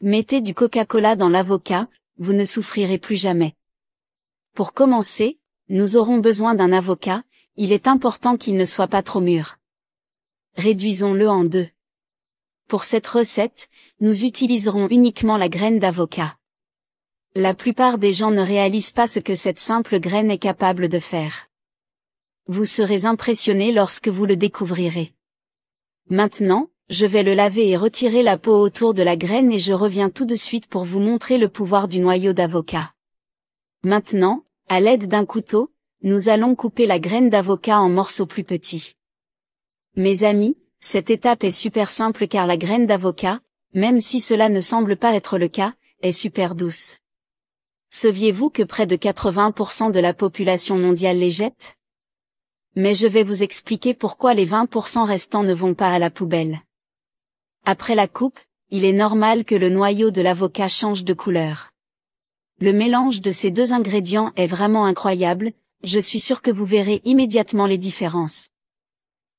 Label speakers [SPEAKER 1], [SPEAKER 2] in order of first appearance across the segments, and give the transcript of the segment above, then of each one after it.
[SPEAKER 1] Mettez du Coca-Cola dans l'avocat, vous ne souffrirez plus jamais. Pour commencer, nous aurons besoin d'un avocat, il est important qu'il ne soit pas trop mûr. Réduisons-le en deux. Pour cette recette, nous utiliserons uniquement la graine d'avocat. La plupart des gens ne réalisent pas ce que cette simple graine est capable de faire. Vous serez impressionné lorsque vous le découvrirez. Maintenant, je vais le laver et retirer la peau autour de la graine et je reviens tout de suite pour vous montrer le pouvoir du noyau d'avocat. Maintenant, à l'aide d'un couteau, nous allons couper la graine d'avocat en morceaux plus petits. Mes amis, cette étape est super simple car la graine d'avocat, même si cela ne semble pas être le cas, est super douce. Saviez-vous que près de 80% de la population mondiale les jette? Mais je vais vous expliquer pourquoi les 20% restants ne vont pas à la poubelle. Après la coupe, il est normal que le noyau de l'avocat change de couleur. Le mélange de ces deux ingrédients est vraiment incroyable, je suis sûr que vous verrez immédiatement les différences.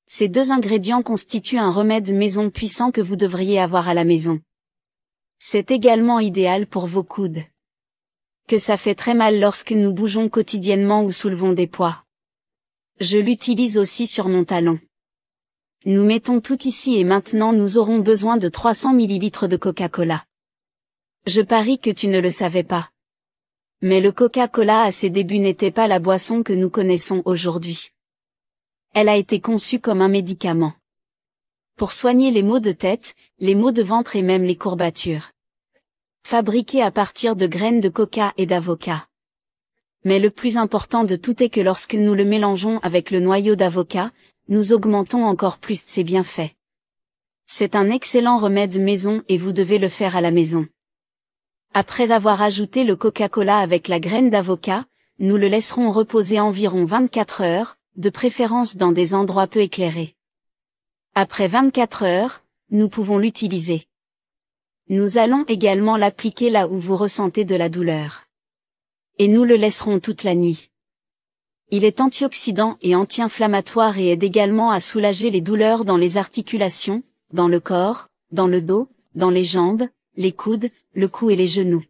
[SPEAKER 1] Ces deux ingrédients constituent un remède maison puissant que vous devriez avoir à la maison. C'est également idéal pour vos coudes. Que ça fait très mal lorsque nous bougeons quotidiennement ou soulevons des poids. Je l'utilise aussi sur mon talon. Nous mettons tout ici et maintenant nous aurons besoin de 300 ml de Coca-Cola. Je parie que tu ne le savais pas. Mais le Coca-Cola à ses débuts n'était pas la boisson que nous connaissons aujourd'hui. Elle a été conçue comme un médicament. Pour soigner les maux de tête, les maux de ventre et même les courbatures. Fabriquée à partir de graines de coca et d'avocat. Mais le plus important de tout est que lorsque nous le mélangeons avec le noyau d'avocat, nous augmentons encore plus ses bienfaits. C'est un excellent remède maison et vous devez le faire à la maison. Après avoir ajouté le Coca-Cola avec la graine d'avocat, nous le laisserons reposer environ 24 heures, de préférence dans des endroits peu éclairés. Après 24 heures, nous pouvons l'utiliser. Nous allons également l'appliquer là où vous ressentez de la douleur. Et nous le laisserons toute la nuit. Il est antioxydant et anti-inflammatoire et aide également à soulager les douleurs dans les articulations, dans le corps, dans le dos, dans les jambes, les coudes, le cou et les genoux.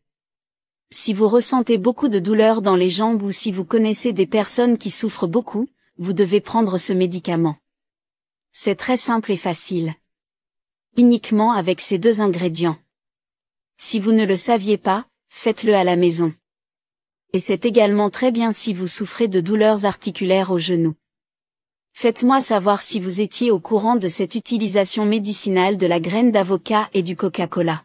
[SPEAKER 1] Si vous ressentez beaucoup de douleurs dans les jambes ou si vous connaissez des personnes qui souffrent beaucoup, vous devez prendre ce médicament. C'est très simple et facile. Uniquement avec ces deux ingrédients. Si vous ne le saviez pas, faites-le à la maison. Et c'est également très bien si vous souffrez de douleurs articulaires aux genoux. Faites-moi savoir si vous étiez au courant de cette utilisation médicinale de la graine d'avocat et du Coca-Cola.